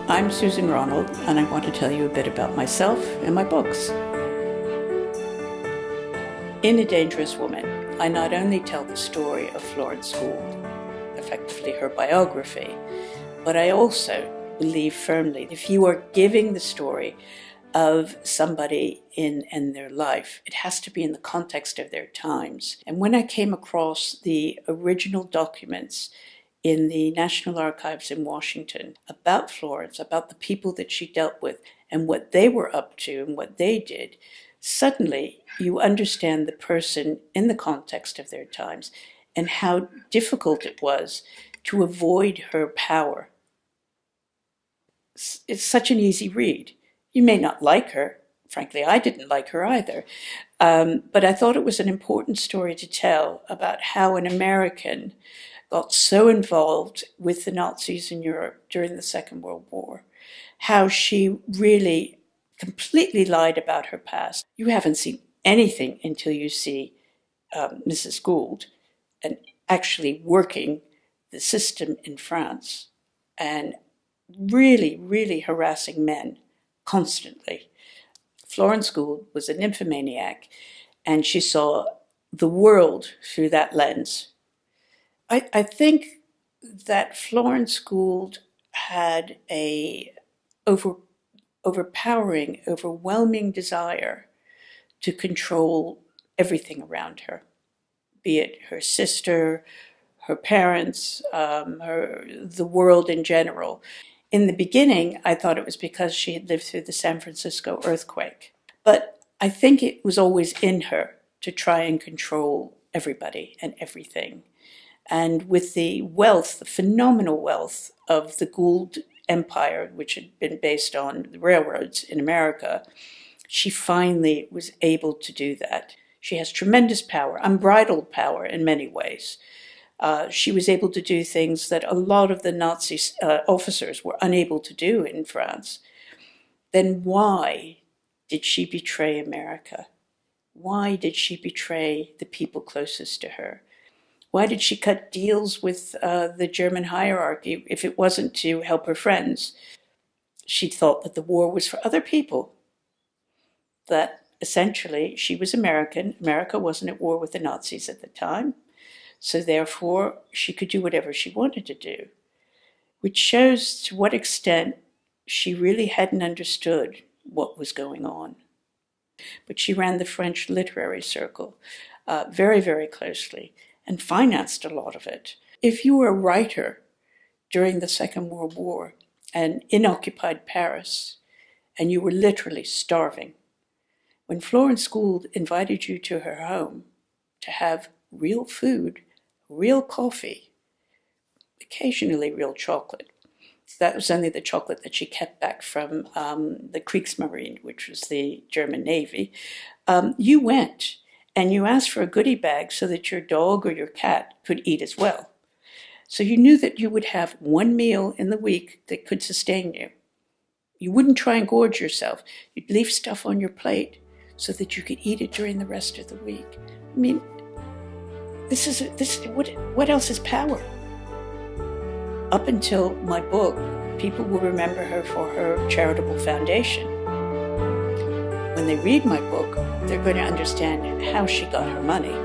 I'm Susan Ronald, and I want to tell you a bit about myself and my books. In A Dangerous Woman, I not only tell the story of Florence Gould, effectively her biography, but I also believe firmly if you are giving the story of somebody in their life, it has to be in the context of their times. And when I came across the original documents in the National Archives in Washington about Florence, about the people that she dealt with and what they were up to and what they did, suddenly you understand the person in the context of their times and how difficult it was to avoid her power. It's such an easy read. You may not like her. Frankly, I didn't like her either. But I thought it was an important story to tell about how an American got so involved with the Nazis in Europe during the Second World War, how she really completely lied about her past. You haven't seen anything until you see Mrs. Gould and actually working the system in France and really, really harassing men constantly. Florence Gould was a nymphomaniac, and she saw the world through that lens. I think that Florence Gould had a overpowering, overwhelming desire to control everything around her, be it her sister, her parents, the world in general. In the beginning, I thought it was because she had lived through the San Francisco earthquake. But I think it was always in her to try and control everybody and everything. And with the wealth, the phenomenal wealth of the Gould empire, which had been based on the railroads in America, she finally was able to do that. She has tremendous power, unbridled power in many ways. She was able to do things that a lot of the Nazi officers were unable to do in France. Then why did she betray America? Why did she betray the people closest to her? Why did she cut deals with the German hierarchy if it wasn't to help her friends? She thought that the war was for other people, that essentially she was American. America wasn't at war with the Nazis at the time, so therefore she could do whatever she wanted to do, which shows to what extent she really hadn't understood what was going on. But she ran the French literary circle very, very closely and financed a lot of it. If you were a writer during the Second World War and in occupied Paris, and you were literally starving, when Florence Gould invited you to her home to have real food, real coffee, occasionally real chocolate, that was only the chocolate that she kept back from the Kriegsmarine, which was the German Navy, you went and you asked for a goodie bag so that your dog or your cat could eat as well. So you knew that you would have one meal in the week that could sustain you. You wouldn't try and gorge yourself. You'd leave stuff on your plate so that you could eat it during the rest of the week. I mean, what else is power? Up until my book, people will remember her for her charitable foundation. When they read my book, they're going to understand how she got her money.